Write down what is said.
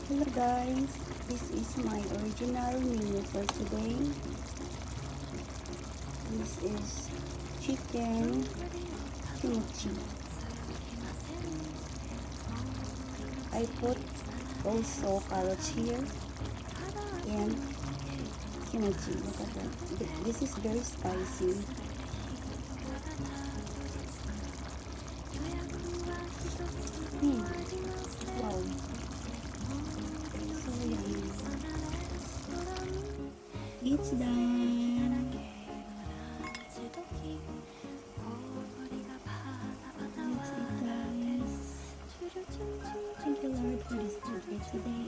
Hello guys, this is my original menu for today. This is chicken kimchi. I put also carrots here and kimchi. Look at that. This is very spicy. Wow. So yummy. It's done. That's it guys. Thank you Lord for this food today.